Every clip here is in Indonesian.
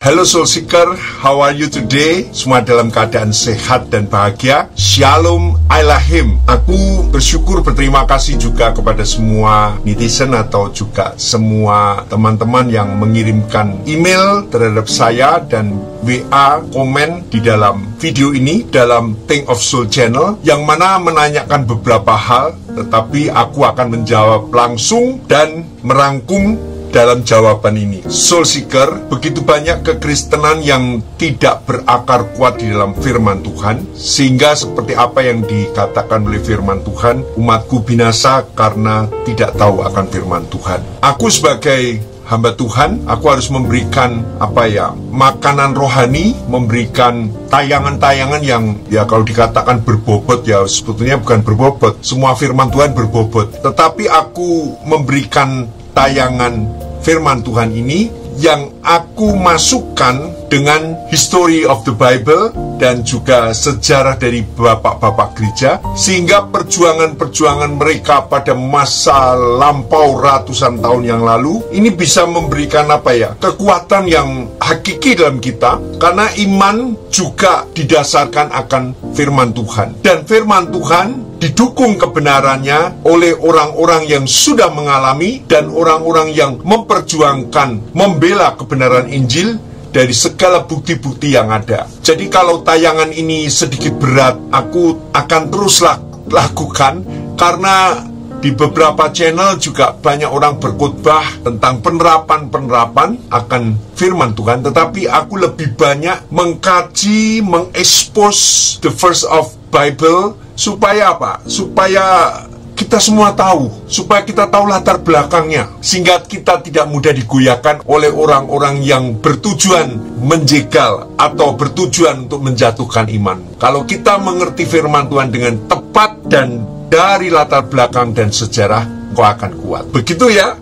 Hello Soul Seeker, how are you today? Semua dalam keadaan sehat dan bahagia. Shalom Elohim. Aku bersyukur, berterima kasih juga kepada semua netizen atau juga semua teman-teman yang mengirimkan email terhadap saya dan WA komen di dalam video ini, dalam Think of Soul Channel, yang mana menanyakan beberapa hal, tetapi aku akan menjawab langsung dan merangkum dalam jawaban ini. Soul Seeker, begitu banyak kekristenan yang tidak berakar kuat di dalam firman Tuhan, sehingga seperti apa yang dikatakan oleh firman Tuhan, umatku binasa karena tidak tahu akan firman Tuhan. Aku sebagai hamba Tuhan, aku harus memberikan makanan rohani, memberikan tayangan-tayangan yang kalau dikatakan berbobot, sebetulnya bukan berbobot. Semua firman Tuhan berbobot, tetapi aku memberikan tayangan firman Tuhan ini yang aku masukkan dengan history of the Bible dan juga sejarah dari bapak-bapak gereja, sehingga perjuangan-perjuangan mereka pada masa lampau ratusan tahun yang lalu ini bisa memberikan kekuatan yang hakiki dalam kita, karena iman juga didasarkan akan firman Tuhan, dan firman Tuhan didukung kebenarannya oleh orang-orang yang sudah mengalami dan orang-orang yang memperjuangkan, membela kebenaran Injil dari segala bukti-bukti yang ada. Jadi kalau tayangan ini sedikit berat, aku akan terus lakukan, karena di beberapa channel juga banyak orang berkhotbah tentang penerapan akan firman Tuhan, tetapi aku lebih banyak mengkaji, mengekspos the verse of Bible, supaya supaya kita semua tahu, supaya kita tahu latar belakangnya, sehingga kita tidak mudah digoyahkan oleh orang-orang yang bertujuan menjegal atau bertujuan untuk menjatuhkan iman. Kalau kita mengerti firman Tuhan dengan tepat dan dari latar belakang dan sejarah, kau akan kuat. Begitu ya,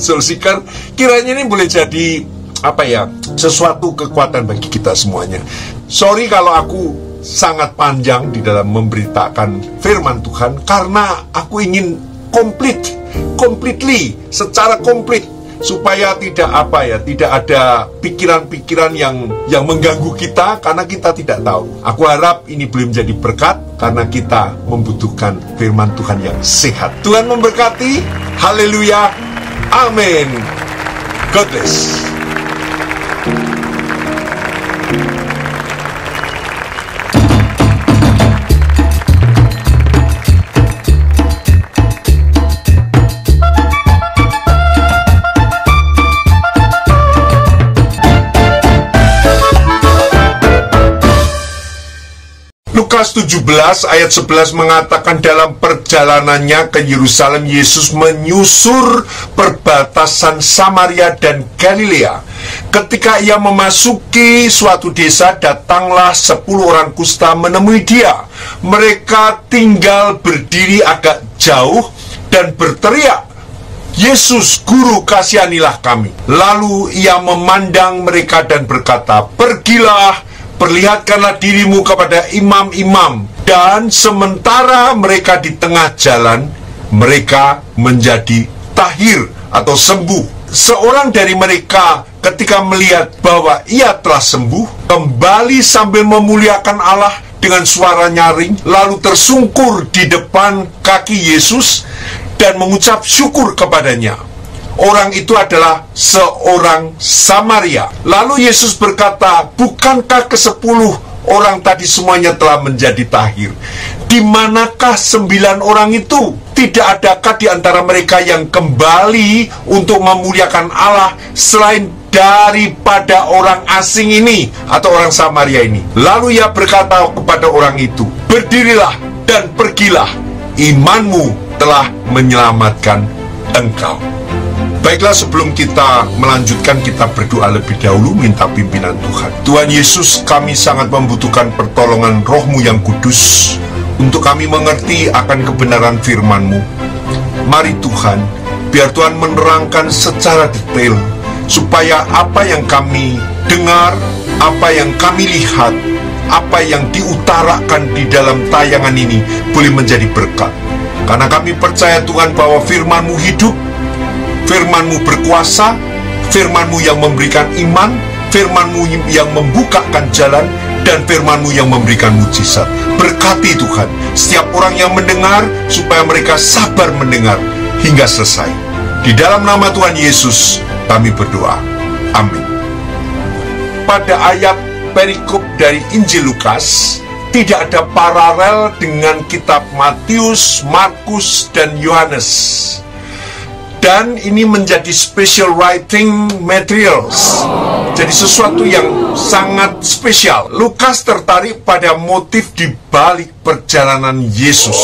Soul Seeker. Kiranya ini boleh jadi sesuatu kekuatan bagi kita semuanya. Sorry kalau aku sangat panjang di dalam memberitakan firman Tuhan, karena aku ingin completely, secara komplit, supaya tidak ada pikiran-pikiran yang mengganggu kita, karena kita tidak tahu. Aku harap ini boleh menjadi berkat, karena kita membutuhkan firman Tuhan yang sehat. Tuhan memberkati. Haleluya. Amin. God bless. Lukas 17 ayat 11 mengatakan, dalam perjalanannya ke Yerusalem, Yesus menyusur perbatasan Samaria dan Galilea. Ketika ia memasuki suatu desa, datanglah 10 orang kusta menemui dia. Mereka tinggal berdiri agak jauh dan berteriak, "Yesus, Guru, kasihanilah kami." Lalu ia memandang mereka dan berkata, "Pergilah, perlihatkanlah dirimu kepada imam-imam." Dan sementara mereka di tengah jalan, mereka menjadi tahir atau sembuh. Seorang dari mereka ketika melihat bahwa ia telah sembuh, kembali sambil memuliakan Allah dengan suara nyaring, lalu tersungkur di depan kaki Yesus dan mengucap syukur kepadanya. Orang itu adalah seorang Samaria. Lalu Yesus berkata, "Bukankah ke-10 orang tadi semuanya telah menjadi tahir? Di manakah 9 orang itu? Tidak adakah di antara mereka yang kembali untuk memuliakan Allah selain daripada orang asing ini atau orang Samaria ini?" Lalu ia berkata kepada orang itu, "Berdirilah dan pergilah, imanmu telah menyelamatkan engkau." Baiklah, sebelum kita melanjutkan, kita berdoa lebih dahulu, minta pimpinan Tuhan. Tuhan Yesus, kami sangat membutuhkan pertolongan Roh-Mu yang kudus untuk kami mengerti akan kebenaran firman-Mu. Mari Tuhan, biar Tuhan menerangkan secara detail, supaya apa yang kami dengar, apa yang kami lihat, apa yang diutarakan di dalam tayangan ini boleh menjadi berkat. Karena kami percaya Tuhan bahwa firman-Mu hidup, firman-Mu berkuasa, firman-Mu yang memberikan iman, firman-Mu yang membukakan jalan, dan firman-Mu yang memberikan mujizat. Berkati Tuhan setiap orang yang mendengar, supaya mereka sabar mendengar hingga selesai. Di dalam nama Tuhan Yesus kami berdoa. Amin. Pada ayat perikop dari Injil Lukas, tidak ada paralel dengan kitab Matius, Markus, dan Yohanes. Dan ini menjadi special writing materials. Jadi sesuatu yang sangat spesial. Lukas tertarik pada motif di balik perjalanan Yesus.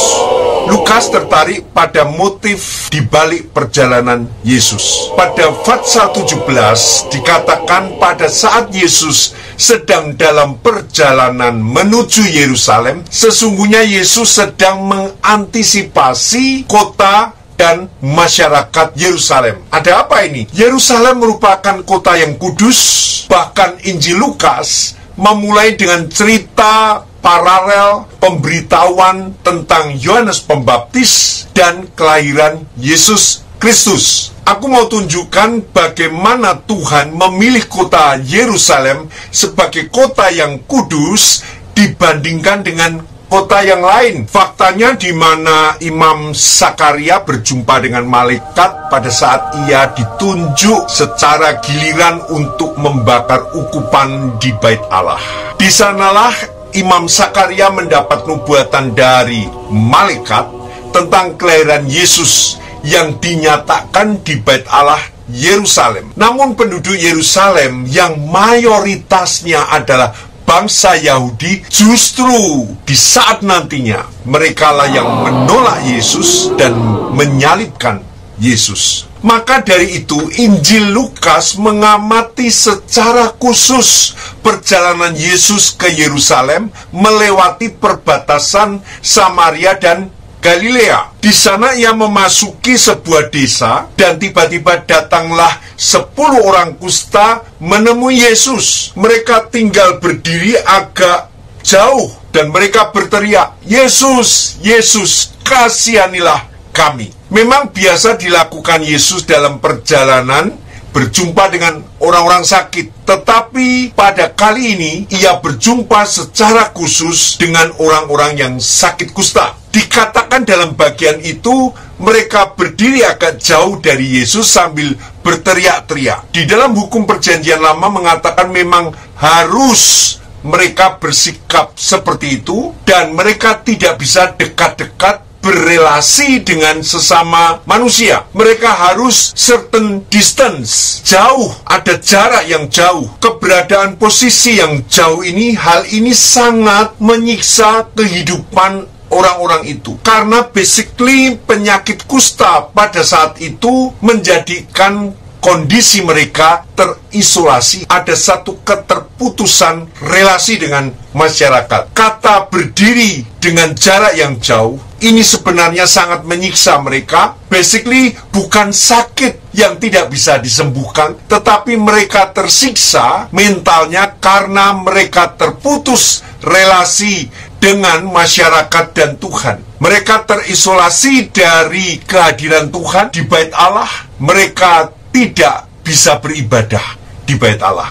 Lukas tertarik pada motif di balik perjalanan Yesus. Pada Fatsal 17 dikatakan pada saat Yesus sedang dalam perjalanan menuju Yerusalem, sesungguhnya Yesus sedang mengantisipasi kota dan masyarakat Yerusalem. Ada apa ini? Yerusalem merupakan kota yang kudus. Bahkan Injil Lukas memulai dengan cerita paralel pemberitahuan tentang Yohanes Pembaptis dan kelahiran Yesus Kristus. Aku mau tunjukkan bagaimana Tuhan memilih kota Yerusalem sebagai kota yang kudus dibandingkan dengan kota yang lain. Faktanya di mana Imam Zakaria berjumpa dengan malaikat pada saat ia ditunjuk secara giliran untuk membakar ukupan di Bait Allah. Di sanalah Imam Zakaria mendapat nubuatan dari malaikat tentang kelahiran Yesus yang dinyatakan di Bait Allah Yerusalem. Namun penduduk Yerusalem yang mayoritasnya adalah bangsa Yahudi, justru di saat nantinya merekalah yang menolak Yesus dan menyalibkan Yesus. Maka dari itu Injil Lukas mengamati secara khusus perjalanan Yesus ke Yerusalem melewati perbatasan Samaria dan Galilea. Di sana ia memasuki sebuah desa dan tiba-tiba datanglah 10 orang kusta menemui Yesus. Mereka tinggal berdiri agak jauh dan mereka berteriak, "Yesus, Yesus, kasihanilah kami." Memang biasa dilakukan Yesus dalam perjalanan berjumpa dengan orang-orang sakit. Tetapi pada kali ini ia berjumpa secara khusus dengan orang-orang yang sakit kusta. Dikatakan dalam bagian itu mereka berdiri agak jauh dari Yesus sambil berteriak-teriak. Di dalam hukum perjanjian lama mengatakan memang harus mereka bersikap seperti itu dan mereka tidak bisa dekat-dekat berrelasi dengan sesama manusia. Mereka harus certain distance, jauh, ada jarak yang jauh. Keberadaan posisi yang jauh ini, hal ini sangat menyiksa kehidupan orang-orang itu. Karena basically penyakit kusta pada saat itu menjadikan kondisi mereka terisolasi. Ada satu keterputusan relasi dengan masyarakat. Kata berdiri dengan jarak yang jauh, ini sebenarnya sangat menyiksa mereka. Basically bukan sakit yang tidak bisa disembuhkan, tetapi mereka tersiksa mentalnya karena mereka terputus relasi dengan masyarakat dan Tuhan. Mereka terisolasi dari kehadiran Tuhan di Bait Allah. Mereka tidak bisa beribadah di Bait Allah.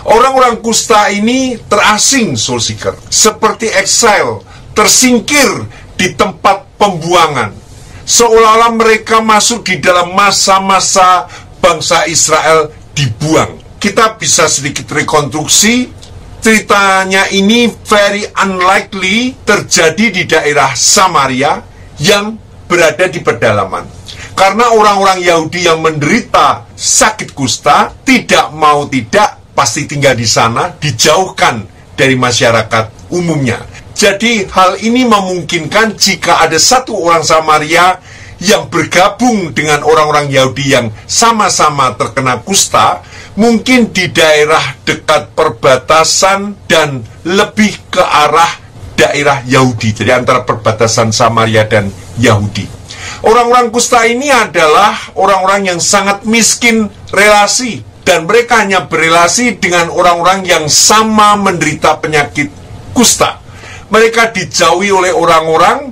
Orang-orang kusta ini terasing, soul seeker, seperti exile, tersingkir di tempat pembuangan. Seolah-olah mereka masuk di dalam masa-masa bangsa Israel dibuang. Kita bisa sedikit rekonstruksi. Ceritanya ini very unlikely terjadi di daerah Samaria yang berada di pedalaman. Karena orang-orang Yahudi yang menderita sakit kusta tidak mau tidak pasti tinggal di sana, dijauhkan dari masyarakat umumnya. Jadi hal ini memungkinkan jika ada satu orang Samaria yang bergabung dengan orang-orang Yahudi yang sama-sama terkena kusta, mungkin di daerah dekat perbatasan dan lebih ke arah daerah Yahudi. Jadi antara perbatasan Samaria dan Yahudi. Orang-orang kusta ini adalah orang-orang yang sangat miskin relasi. Dan mereka hanya berelasi dengan orang-orang yang sama menderita penyakit kusta. Mereka dijauhi oleh orang-orang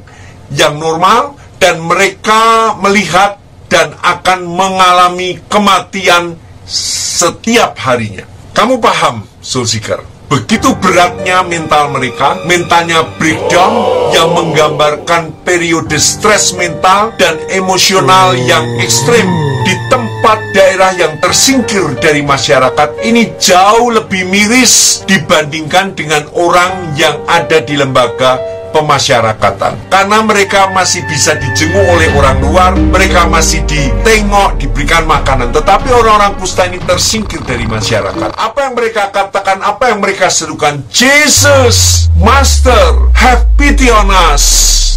yang normal dan mereka melihat dan akan mengalami kematian setiap harinya. Kamu paham, Soul Seeker? Begitu beratnya mental mereka, mentalnya breakdown yang menggambarkan periode stres mental dan emosional yang ekstrim di tempat daerah yang tersingkir dari masyarakat. Ini jauh lebih miris dibandingkan dengan orang yang ada di lembaga pemasyarakatan, karena mereka masih bisa dijenguk oleh orang luar, mereka masih ditengok, diberikan makanan. Tetapi orang-orang kusta ini tersingkir dari masyarakat. Apa yang mereka katakan, apa yang mereka serukan? Jesus, Master, have pity on us.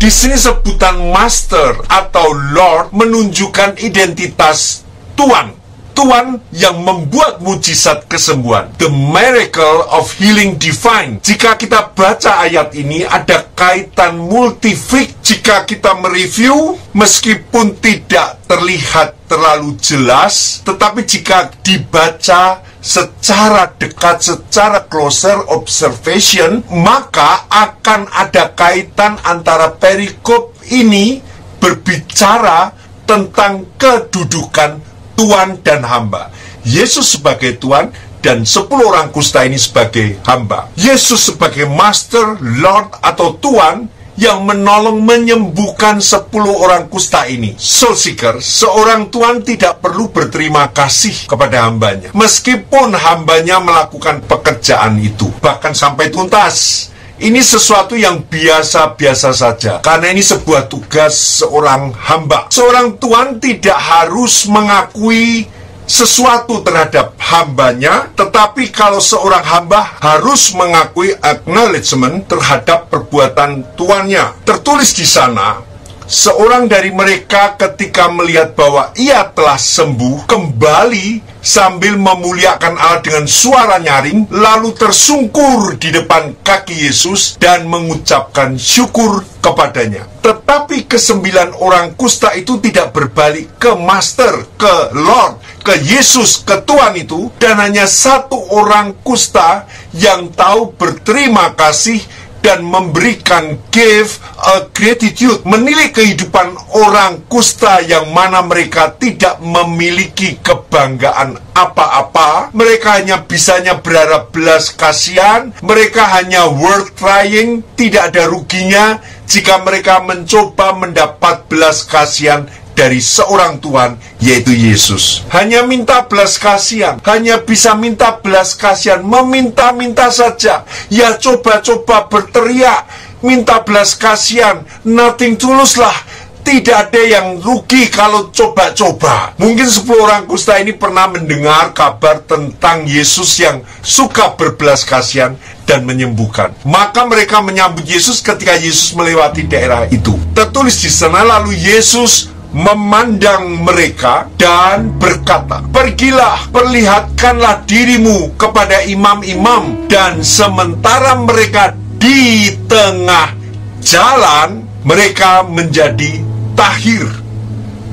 Di sini sebutan Master atau Lord menunjukkan identitas Tuhan. Tuhan yang membuat mujizat kesembuhan. The miracle of healing divine. Jika kita baca ayat ini, ada kaitan multifik. Jika kita mereview, meskipun tidak terlihat terlalu jelas, tetapi jika dibaca secara dekat, secara closer observation, maka akan ada kaitan antara perikop ini berbicara tentang kedudukan Tuan dan hamba. Yesus sebagai Tuan dan 10 orang kusta ini sebagai hamba. Yesus sebagai Master, Lord atau Tuan yang menolong menyembuhkan 10 orang kusta ini. Soul Seeker, seorang Tuan tidak perlu berterima kasih kepada hambanya, meskipun hambanya melakukan pekerjaan itu, bahkan sampai tuntas. Ini sesuatu yang biasa-biasa saja, karena ini sebuah tugas seorang hamba. Seorang Tuan tidak harus mengakui sesuatu terhadap hambanya, tetapi kalau seorang hamba harus mengakui acknowledgement terhadap perbuatan tuannya. Tertulis di sana, seorang dari mereka ketika melihat bahwa ia telah sembuh, kembali sambil memuliakan Allah dengan suara nyaring, lalu tersungkur di depan kaki Yesus dan mengucapkan syukur kepadanya. Tetapi ke-9 orang kusta itu tidak berbalik ke Master, ke Lord, ke Yesus, ke Tuhan itu, dan hanya 1 orang kusta yang tahu berterima kasih dan memberikan give a gratitude, menilik kehidupan orang kusta yang mana mereka tidak memiliki kebanggaan apa-apa. Mereka hanya bisanya berharap belas kasihan, mereka hanya worth trying, tidak ada ruginya jika mereka mencoba mendapat belas kasihan dari seorang Tuhan, yaitu Yesus. Hanya minta belas kasihan, hanya bisa minta belas kasihan, meminta-minta saja. Ya coba-coba berteriak, minta belas kasihan, nothing tulus lah. Tidak ada yang rugi kalau coba-coba. Mungkin 10 orang kusta ini pernah mendengar kabar tentang Yesus yang suka berbelas kasihan dan menyembuhkan. Maka mereka menyambut Yesus ketika Yesus melewati daerah itu. Tertulis di sana, lalu Yesus memandang mereka dan berkata, "Pergilah, perlihatkanlah dirimu kepada imam-imam." Dan sementara mereka di tengah jalan, mereka menjadi tahir.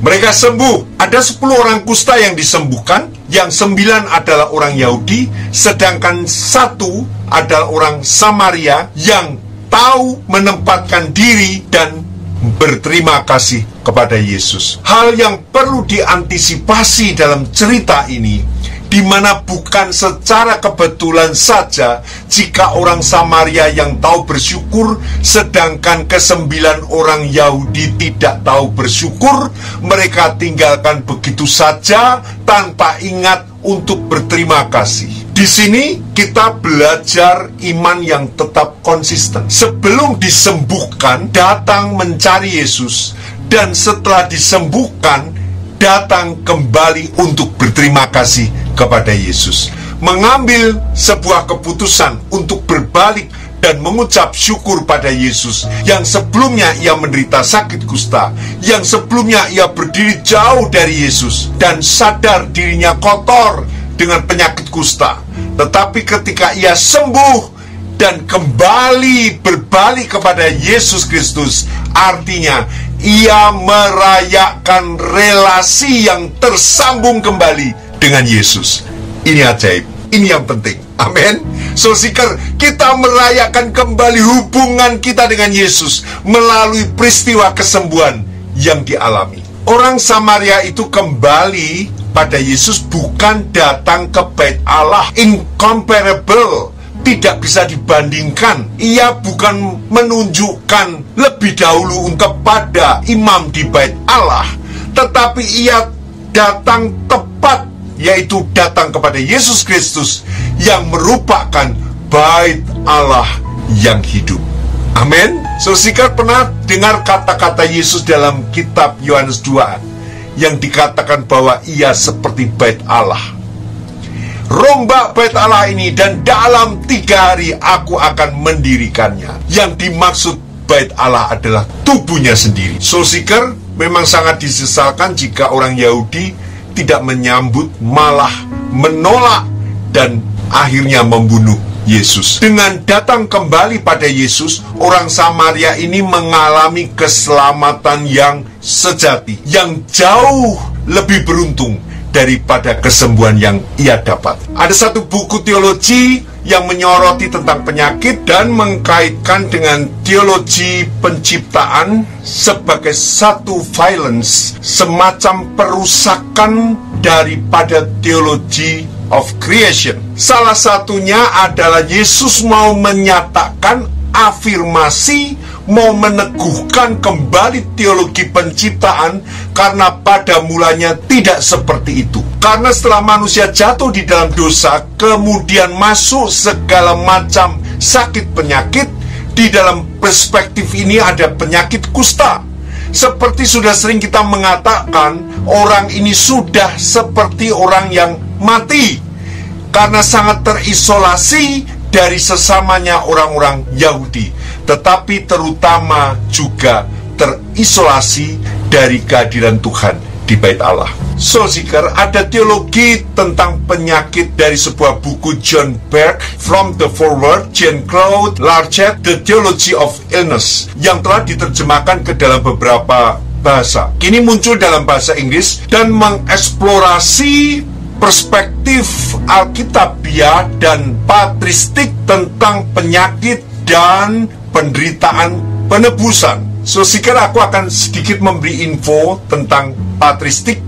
Mereka sembuh. Ada 10 orang kusta yang disembuhkan, yang 9 adalah orang Yahudi, sedangkan 1 adalah orang Samaria yang tahu menempatkan diri dan berterima kasih kepada Yesus. Hal yang perlu diantisipasi dalam cerita ini, di mana bukan secara kebetulan saja jika orang Samaria yang tahu bersyukur, sedangkan ke-9 orang Yahudi tidak tahu bersyukur. Mereka tinggalkan begitu saja tanpa ingat untuk berterima kasih. Di sini kita belajar iman yang tetap konsisten. Sebelum disembuhkan, datang mencari Yesus, dan setelah disembuhkan, datang kembali untuk berterima kasih kepada Yesus. Mengambil sebuah keputusan untuk berbalik dan mengucap syukur pada Yesus, yang sebelumnya ia menderita sakit kusta, yang sebelumnya ia berdiri jauh dari Yesus dan sadar dirinya kotor dengan penyakit kusta. Tetapi ketika ia sembuh dan kembali berbalik kepada Yesus Kristus, artinya ia merayakan relasi yang tersambung kembali dengan Yesus. Ini ajaib, ini yang penting. Amin. Soul Seeker, kita merayakan kembali hubungan kita dengan Yesus melalui peristiwa kesembuhan yang dialami. Orang Samaria itu kembali pada Yesus bukan datang ke bait Allah, incomparable, tidak bisa dibandingkan. Ia bukan menunjukkan lebih dahulu kepada imam di bait Allah, tetapi ia datang tepat, yaitu datang kepada Yesus Kristus yang merupakan bait Allah yang hidup. Amin. Saudara pernah dengar kata-kata Yesus dalam kitab Yohanes 2 yang dikatakan bahwa ia seperti bait Allah. Rombak bait Allah ini, dan dalam 3 hari aku akan mendirikannya. Yang dimaksud bait Allah adalah tubuhnya sendiri. Saudara, memang sangat disesalkan jika orang Yahudi tidak menyambut, malah menolak dan akhirnya membunuh Yesus. Dengan datang kembali pada Yesus, orang Samaria ini mengalami keselamatan yang sejati, yang jauh lebih beruntung daripada kesembuhan yang ia dapat. Ada satu buku teologi yang menyoroti tentang penyakit dan mengkaitkan dengan teologi penciptaan sebagai satu violence, semacam perusakan daripada teologi of creation. Salah satunya adalah Yesus mau menyatakan afirmasi, mau meneguhkan kembali teologi penciptaan, karena pada mulanya tidak seperti itu. Karena setelah manusia jatuh di dalam dosa, kemudian masuk segala macam sakit penyakit. Di dalam perspektif ini ada penyakit kusta. Seperti sudah sering kita mengatakan, orang ini sudah seperti orang yang mati, karena sangat terisolasi dari sesamanya orang-orang Yahudi, tetapi terutama juga terisolasi dari kehadiran Tuhan di bait Allah. Saudara, ada teologi tentang penyakit dari sebuah buku John Berg, From the Forward, Jean-Claude Larchet, The Theology of Illness, yang telah diterjemahkan ke dalam beberapa bahasa. Kini muncul dalam bahasa Inggris dan mengeksplorasi perspektif Alkitabiah dan patristik tentang penyakit dan penderitaan penebusan. Saudara, aku akan sedikit memberi info tentang patristik.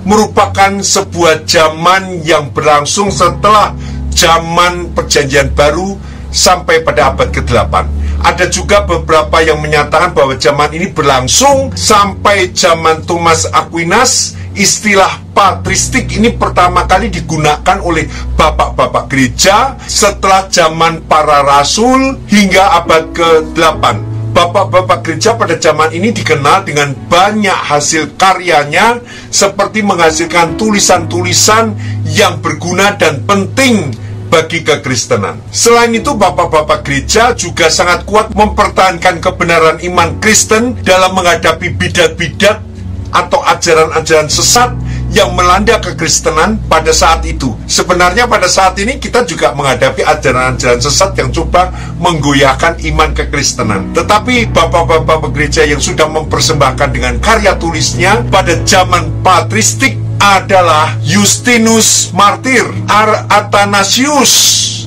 Merupakan sebuah zaman yang berlangsung setelah zaman Perjanjian Baru sampai pada abad ke-8. Ada juga beberapa yang menyatakan bahwa zaman ini berlangsung sampai zaman Thomas Aquinas. Istilah patristik ini pertama kali digunakan oleh bapak-bapak gereja setelah zaman para rasul hingga abad ke-8. Bapak-bapak gereja pada zaman ini dikenal dengan banyak hasil karyanya, seperti menghasilkan tulisan-tulisan yang berguna dan penting bagi kekristenan. Selain itu, bapak-bapak gereja juga sangat kuat mempertahankan kebenaran iman Kristen dalam menghadapi bidat-bidat atau ajaran-ajaran sesat yang melanda kekristenan pada saat itu. Sebenarnya pada saat ini kita juga menghadapi ajaran-ajaran sesat yang coba menggoyahkan iman kekristenan. Tetapi bapak-bapak gereja yang sudah mempersembahkan dengan karya tulisnya pada zaman patristik adalah Justinus Martir, Athanasius,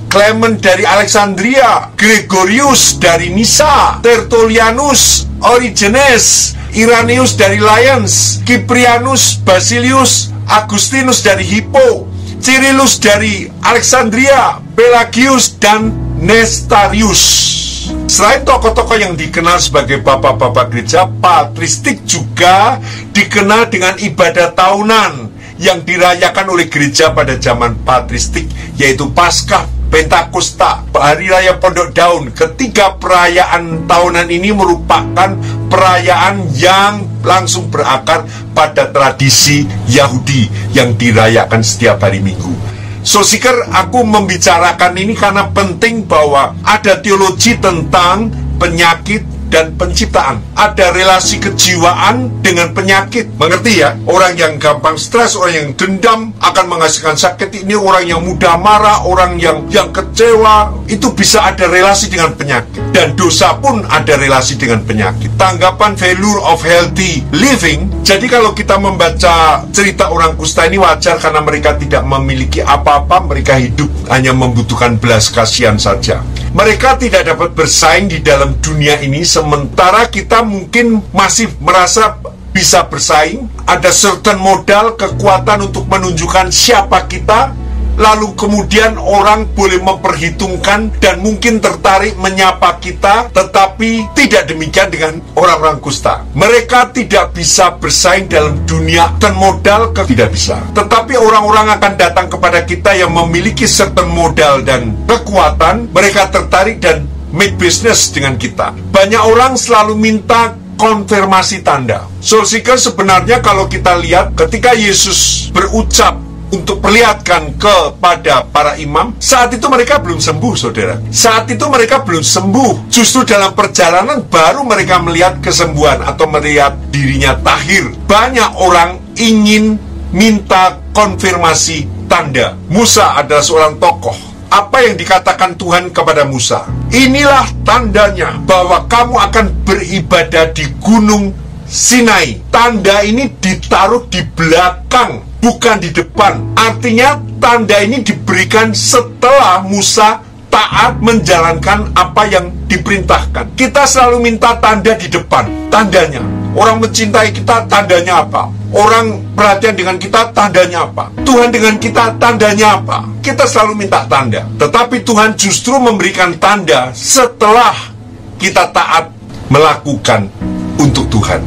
Clement dari Alexandria, Gregorius dari Nisa, Tertullianus, Origenes, Irenaeus dari Lyons, Cyprianus, Basilius, Agustinus dari Hippo, Cyrillus dari Alexandria, Pelagius, dan Nestarius. Selain tokoh-tokoh yang dikenal sebagai bapak-bapak gereja, patristik juga dikenal dengan ibadah tahunan yang dirayakan oleh gereja pada zaman patristik, yaitu Paskah, Pentakosta, Hari Raya Pondok Daun. Ketiga perayaan tahunan ini merupakan perayaan yang langsung berakar pada tradisi Yahudi yang dirayakan setiap hari Minggu. Saudara, aku membicarakan ini karena penting bahwa ada teologi tentang penyakit dan penciptaan. Ada relasi kejiwaan dengan penyakit. Mengerti ya? Orang yang gampang stres, orang yang dendam akan menghasilkan sakit. Ini orang yang mudah marah, orang yang kecewa, itu bisa ada relasi dengan penyakit. Dan dosa pun ada relasi dengan penyakit. Tanggapan value of healthy living. Jadi kalau kita membaca cerita orang kusta ini wajar karena mereka tidak memiliki apa-apa, mereka hidup hanya membutuhkan belas kasihan saja. Mereka tidak dapat bersaing di dalam dunia ini, sementara kita mungkin masih merasa bisa bersaing, ada certain modal, kekuatan untuk menunjukkan siapa kita, lalu kemudian orang boleh memperhitungkan dan mungkin tertarik menyapa kita, tetapi tidak demikian dengan orang-orang kusta. Mereka tidak bisa bersaing dalam dunia dan modal, tidak bisa. Tetapi orang-orang akan datang kepada kita yang memiliki certain modal dan kekuatan, mereka tertarik dan make business dengan kita. Banyak orang selalu minta konfirmasi tanda. Soul Seeker, sebenarnya kalau kita lihat ketika Yesus berucap untuk perlihatkan kepada para imam, saat itu mereka belum sembuh, saudara. Saat itu mereka belum sembuh. Justru dalam perjalanan baru mereka melihat kesembuhan atau melihat dirinya tahir. Banyak orang ingin minta konfirmasi tanda. Musa adalah seorang tokoh. Apa yang dikatakan Tuhan kepada Musa? Inilah tandanya bahwa kamu akan beribadah di gunung Sinai. Tanda ini ditaruh di belakang, bukan di depan. Artinya tanda ini diberikan setelah Musa taat menjalankan apa yang diperintahkan. Kita selalu minta tanda di depan. Tandanya, orang mencintai kita, tandanya apa? Orang perhatian dengan kita, tandanya apa? Tuhan dengan kita, tandanya apa? Kita selalu minta tanda. Tetapi Tuhan justru memberikan tanda setelah kita taat melakukan untuk Tuhan.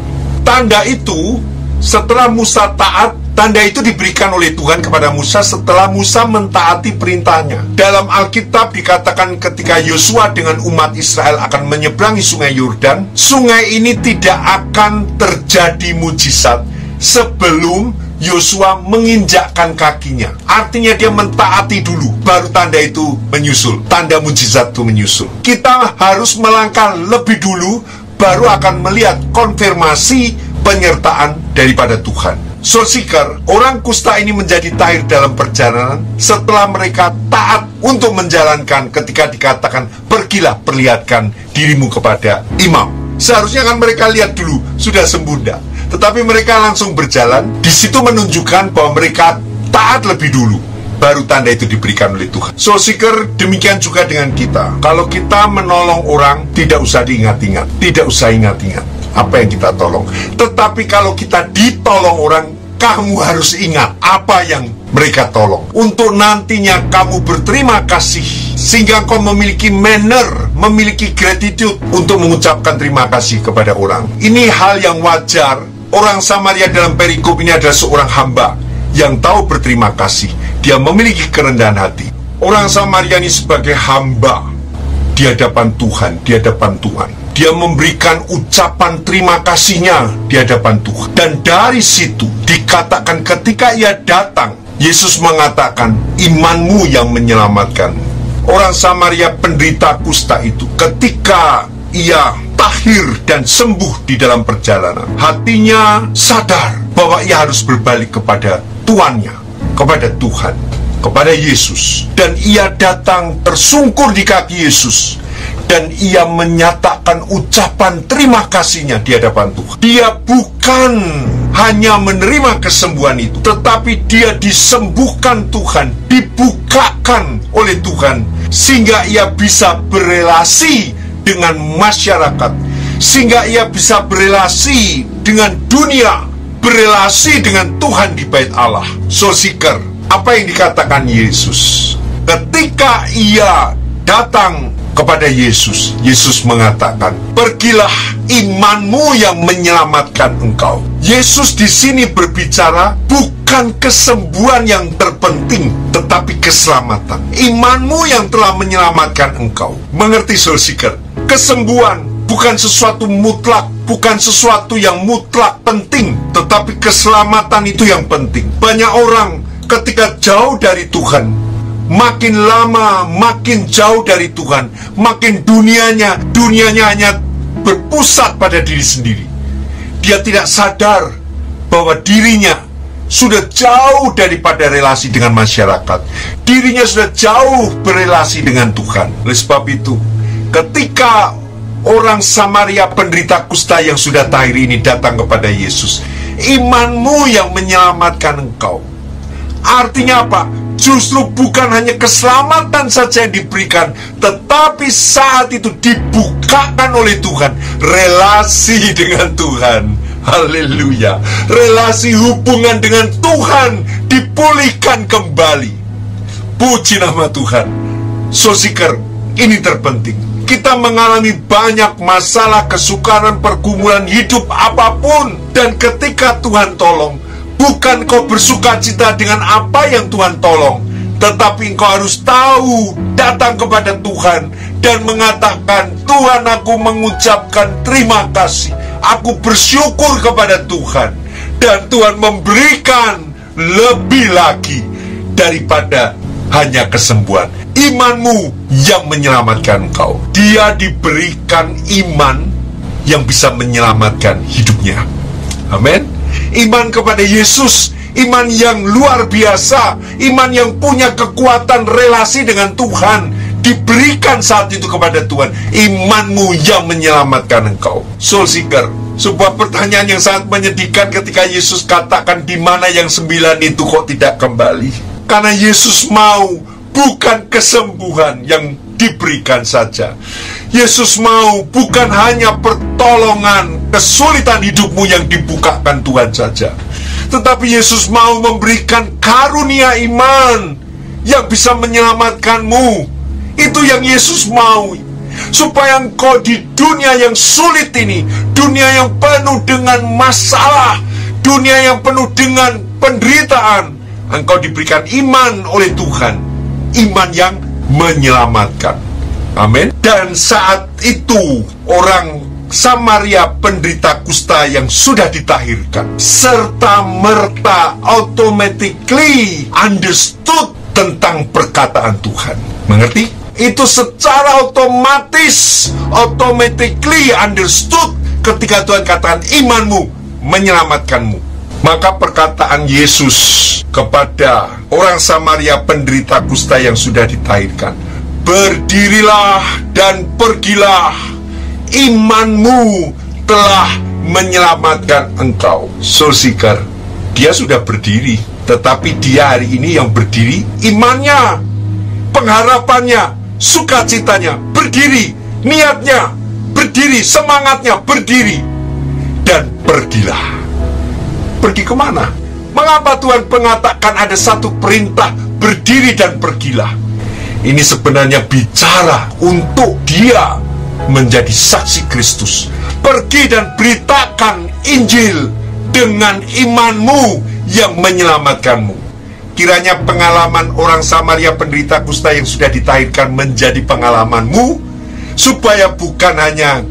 Tanda itu setelah Musa taat, tanda itu diberikan oleh Tuhan kepada Musa setelah Musa mentaati perintahnya. Dalam Alkitab dikatakan ketika Yosua dengan umat Israel akan menyeberangi sungai Yordan, sungai ini tidak akan terjadi mujizat sebelum Yosua menginjakkan kakinya. Artinya dia mentaati dulu, baru tanda itu menyusul. Tanda mujizat itu menyusul. Kita harus melangkah lebih dulu, baru akan melihat konfirmasi penyertaan daripada Tuhan. Soul Seeker, orang kusta ini menjadi tahir dalam perjalanan setelah mereka taat untuk menjalankan ketika dikatakan, pergilah perlihatkan dirimu kepada imam. Seharusnya kan mereka lihat dulu, sudah sembuh enggak? Tetapi mereka langsung berjalan. Di situ menunjukkan bahwa mereka taat lebih dulu, baru tanda itu diberikan oleh Tuhan. Soul Seeker, demikian juga dengan kita. Kalau kita menolong orang, tidak usah diingat-ingat, tidak usah ingat-ingat apa yang kita tolong. Tetapi kalau kita ditolong orang, kamu harus ingat apa yang mereka tolong. Untuk nantinya kamu berterima kasih, sehingga kau memiliki manner, memiliki gratitude untuk mengucapkan terima kasih kepada orang. Ini hal yang wajar. Orang Samaria dalam perikop ini adalah seorang hamba yang tahu berterima kasih. Dia memiliki kerendahan hati. Orang Samaria ini sebagai hamba di hadapan Tuhan, di hadapan Tuhan. Dia memberikan ucapan terima kasihnya di hadapan Tuhan. Dan dari situ dikatakan ketika ia datang, Yesus mengatakan, imanmu yang menyelamatkan. Orang Samaria penderita kusta itu, ketika ia tahir dan sembuh di dalam perjalanan, hatinya sadar bahwa ia harus berbalik kepada tuannya, kepada Tuhan, kepada Yesus. Dan ia datang tersungkur di kaki Yesus, dan ia menyatakan ucapan terima kasihnya di hadapan Tuhan. Dia bukan hanya menerima kesembuhan itu, tetapi dia disembuhkan Tuhan, dibukakan oleh Tuhan, sehingga ia bisa berelasi dengan masyarakat, sehingga ia bisa berelasi dengan dunia, berelasi dengan Tuhan di bait Allah. Soul Seeker, apa yang dikatakan Yesus? Ketika ia datang kepada Yesus, Yesus mengatakan, pergilah, imanmu yang menyelamatkan engkau. Yesus di sini berbicara bukan kesembuhan yang terpenting, tetapi keselamatan. Imanmu yang telah menyelamatkan engkau. Mengerti, Soul Seeker? Kesembuhan bukan sesuatu mutlak, bukan sesuatu yang mutlak penting, tetapi keselamatan itu yang penting. Banyak orang ketika jauh dari Tuhan, makin lama makin jauh dari Tuhan, makin dunianya hanya berpusat pada diri sendiri. Dia tidak sadar bahwa dirinya sudah jauh daripada relasi dengan masyarakat. Dirinya sudah jauh berelasi dengan Tuhan. Oleh sebab itu, ketika orang Samaria penderita kusta yang sudah tahir ini datang kepada Yesus, imanmu yang menyelamatkan engkau. Artinya apa? Justru bukan hanya keselamatan saja yang diberikan, tetapi saat itu dibukakan oleh Tuhan relasi dengan Tuhan. Haleluya. Relasi hubungan dengan Tuhan dipulihkan kembali. Puji nama Tuhan. Soul Seeker, ini terpenting. Kita mengalami banyak masalah, kesukaran, pergumulan hidup apapun. Dan ketika Tuhan tolong, bukan kau bersuka cita dengan apa yang Tuhan tolong, tetapi engkau harus tahu, datang kepada Tuhan dan mengatakan, Tuhan, aku mengucapkan terima kasih. Aku bersyukur kepada Tuhan. Dan Tuhan memberikan lebih lagi daripada hanya kesembuhan. Imanmu yang menyelamatkan engkau. Dia diberikan iman yang bisa menyelamatkan hidupnya. Amin. Iman kepada Yesus, iman yang luar biasa, iman yang punya kekuatan relasi dengan Tuhan, diberikan saat itu kepada Tuhan. Imanmu yang menyelamatkan engkau. Soul Seeker, sebuah pertanyaan yang sangat menyedihkan ketika Yesus katakan, di mana yang 9 itu kok tidak kembali? Karena Yesus mau bukan kesembuhan yang diberikan saja. Yesus mau bukan hanya pertolongan kesulitan hidupmu yang dibukakan Tuhan saja, tetapi Yesus mau memberikan karunia iman yang bisa menyelamatkanmu. Itu yang Yesus mau, supaya engkau di dunia yang sulit ini, dunia yang penuh dengan masalah, dunia yang penuh dengan penderitaan, engkau diberikan iman oleh Tuhan, iman yang menyelamatkan. Amin. Dan saat itu orang Samaria penderita kusta yang sudah ditahirkan serta merta automatically understood tentang perkataan Tuhan. Mengerti? Itu secara otomatis, automatically understood ketika Tuhan katakan, imanmu menyelamatkanmu. Maka perkataan Yesus kepada orang Samaria penderita kusta yang sudah ditahirkan, berdirilah dan pergilah, imanmu telah menyelamatkan engkau. Soul Seeker, dia sudah berdiri, tetapi dia hari ini yang berdiri, imannya, pengharapannya, sukacitanya berdiri, niatnya berdiri, semangatnya berdiri. Dan pergilah. Pergi kemana? Mengapa Tuhan mengatakan ada satu perintah, berdiri dan pergilah? Ini sebenarnya bicara untuk dia menjadi saksi Kristus. Pergi dan beritakan Injil dengan imanmu yang menyelamatkanmu. Kiranya pengalaman orang Samaria penderita kusta yang sudah ditahirkan menjadi pengalamanmu, supaya bukan hanya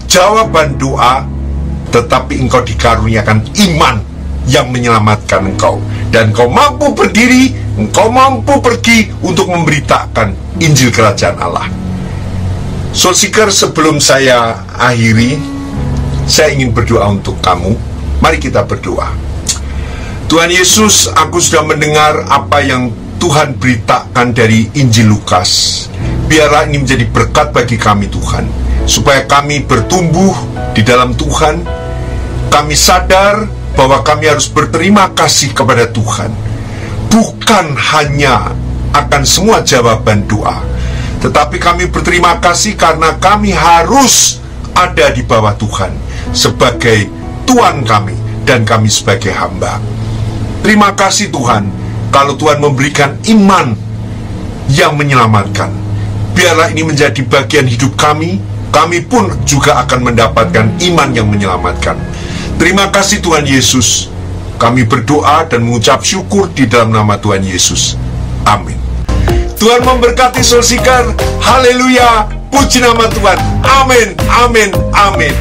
jawaban doa, tetapi engkau dikaruniakan iman yang menyelamatkan engkau. Dan engkau mampu berdiri, engkau mampu pergi untuk memberitakan Injil Kerajaan Allah. Soul Seeker, sebelum saya akhiri, saya ingin berdoa untuk kamu. Mari kita berdoa. Tuhan Yesus, aku sudah mendengar apa yang Tuhan beritakan dari Injil Lukas. Biarlah ini menjadi berkat bagi kami Tuhan, supaya kami bertumbuh di dalam Tuhan. Kami sadar bahwa kami harus berterima kasih kepada Tuhan, bukan hanya akan semua jawaban doa, tetapi kami berterima kasih karena kami harus ada di bawah Tuhan sebagai Tuhan kami dan kami sebagai hamba. Terima kasih Tuhan, kalau Tuhan memberikan iman yang menyelamatkan. Biarlah ini menjadi bagian hidup kami. Kami pun juga akan mendapatkan iman yang menyelamatkan. Terima kasih Tuhan Yesus. Kami berdoa dan mengucap syukur di dalam nama Tuhan Yesus. Amin. Tuhan memberkati Soul Seeker. Haleluya. Puji nama Tuhan. Amin. Amin. Amin.